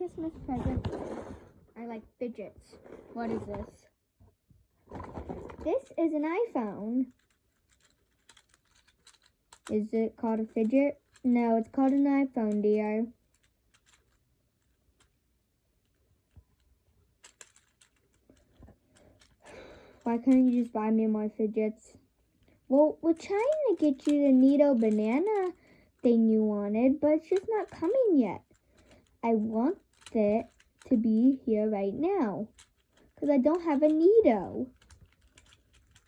Christmas present. I like fidgets. What is this? This is an iPhone. Is it called a fidget? No, it's called an iPhone, dear. Why can't you just buy me more fidgets? Well, we're trying to get you the Neato banana thing you wanted, but it's just not coming yet. I want it to be here right now, because I don't have a Neato.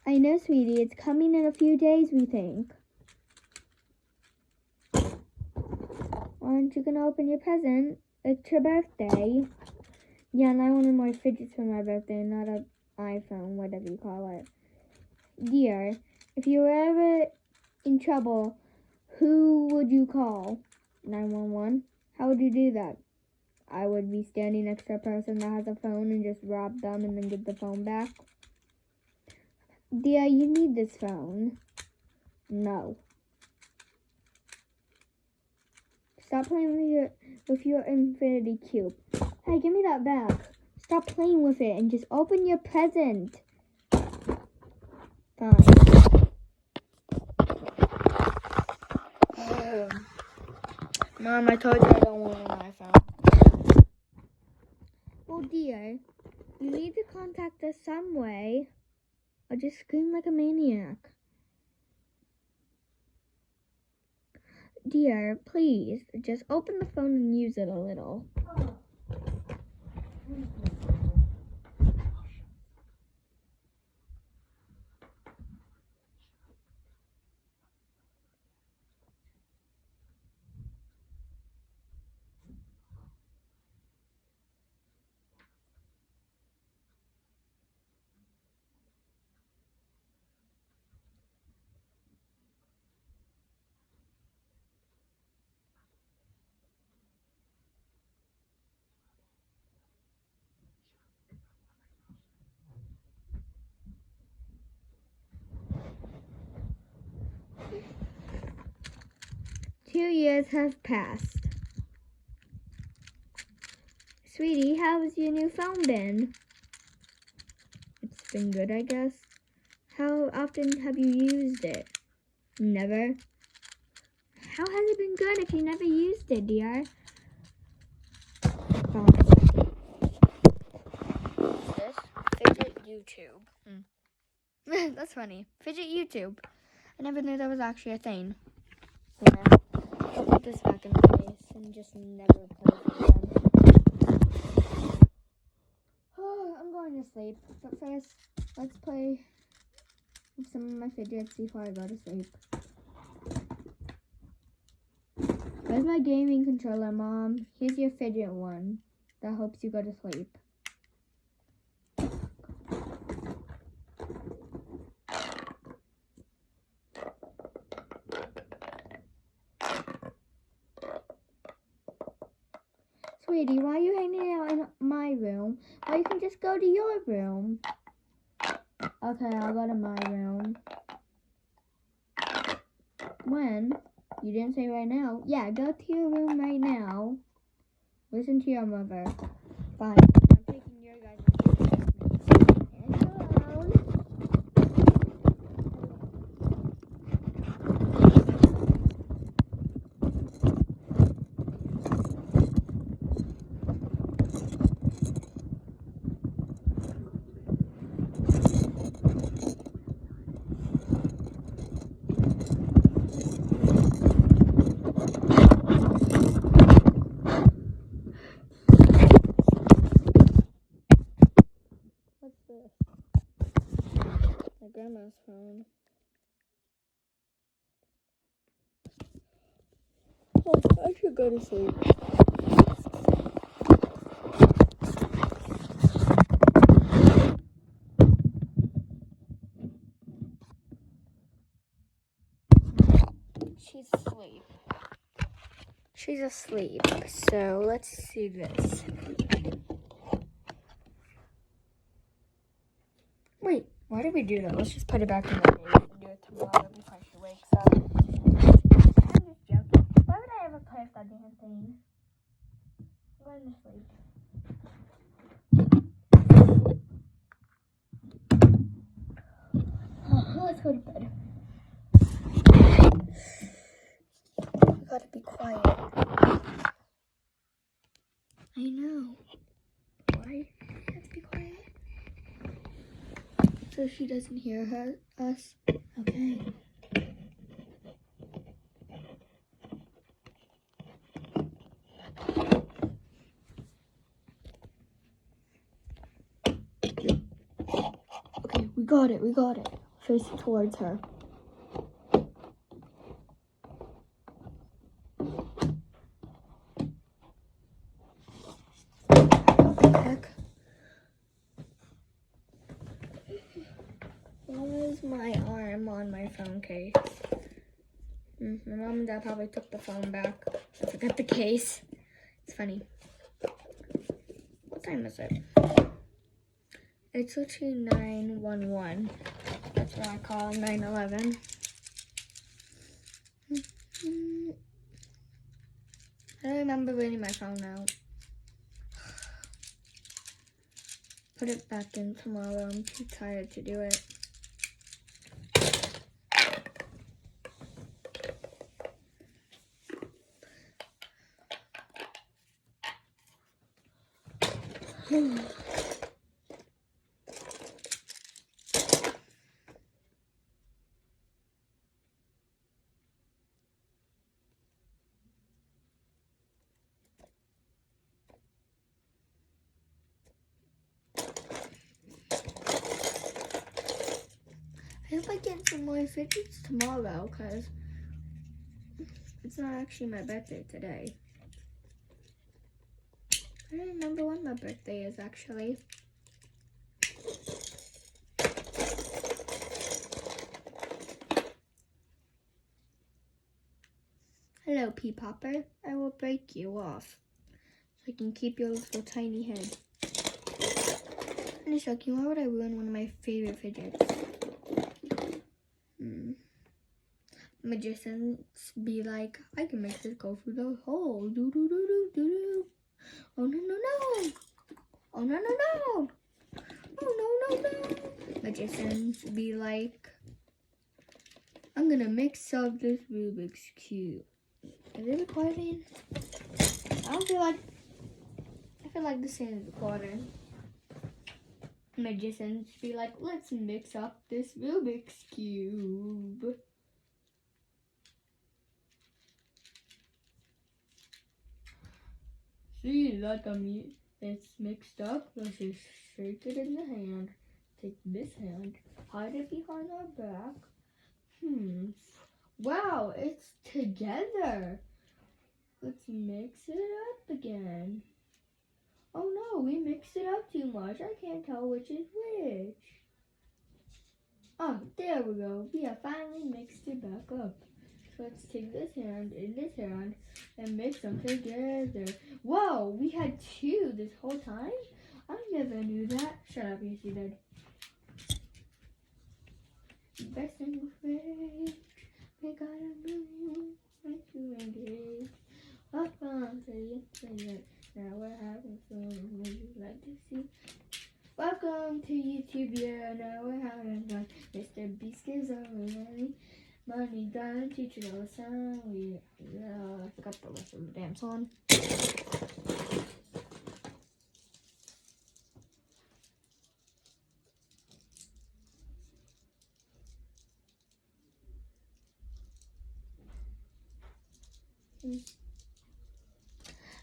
I know, sweetie, it's coming in a few days, we think. Aren't you going to open your present? It's your birthday. Yeah, and I wanted more fidgets for my birthday, not an iPhone, whatever you call it. Dear, if you were ever in trouble, who would you call? 911? How would you do that? I would be standing next to a person that has a phone and just rob them and then get the phone back. Dear, you need this phone. No. Stop playing with your infinity cube. Hey, give me that back. Stop playing with it and just open your present. Fine. Mom, I told you I don't want an iPhone. Well, dear, you need to contact us some way, or just scream like a maniac. Dear, please, just open the phone and use it a little. Two years have passed. Sweetie, how has your new phone been? It's been good, I guess. How often have you used it? Never. How has it been good if you never used it, dear? What's this? Fidget YouTube. That's funny. Fidget YouTube. I never knew that was actually a thing. Yeah. I'll put this back in the case and just never play it again. Oh, I'm going to sleep. But first, let's play with some of my fidgets before I go to sleep. Where's my gaming controller, Mom? Here's your fidget one that helps you go to sleep. Sweetie, why are you hanging out in my room? Or you can just go to your room. Okay, I'll go to my room. When? You didn't say right now. Yeah, go to your room right now. Listen to your mother. Fine. I'm taking your guys' and your own. What's this? My grandma's phone. Oh, I should go to sleep. She's asleep. She's asleep. So let's do this. Wait, why did we do that? Let's just put it back in the case and do it tomorrow before she wakes up. I'm just joking. Why would I ever play with that damn thing? I'm find this right. Let's go to bed. We gotta be quiet. I know. Why? Let's be quiet. So she doesn't hear us. Okay. Okay, we got it. Face towards her. What the heck? Why is my arm on my phone case? My mom and dad probably took the phone back. I forgot the case. It's funny. What time is it? It's literally 9:11. That's what I call 9/11. I don't remember reading my phone out. Put it back in tomorrow. I'm too tired to do it. I hope I get some more fidgets tomorrow, because it's not actually my birthday today. I don't remember when my birthday is actually. Hello, Pea Popper. I will break you off so I can keep your little tiny head. I'm just joking. Why would I ruin one of my favorite fidgets? Magicians be like, I can make this go through the hole. Do do do do do do. Oh no no no! Oh no no no! Oh no no no! Magicians be like, I'm gonna mix up this Rubik's Cube. Is it recording? I feel like this is recording. Magicians be like, let's mix up this Rubik's Cube. See that it's mixed up. Let's just shake it in the hand. Take this hand, hide it behind our back. Wow, it's together. Let's mix it up again. Oh no, we mixed it up too much. I can't tell which is which. Oh, there we go. We have finally mixed it back up. So let's take this hand in this hand and mix them together. Whoa, we had two this whole time? I never knew that. Shut up, yes you did. Best in fridge, we got a million to engage. Up on the internet, now we're having fun. Would you like to see? Welcome to YouTube, yeah, now we're having fun. Mr. Beast is over. Money done, teacher all the song. I forgot the rest of the damn song.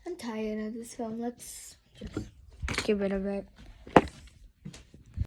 I'm tired of this film. Let's just get rid of it.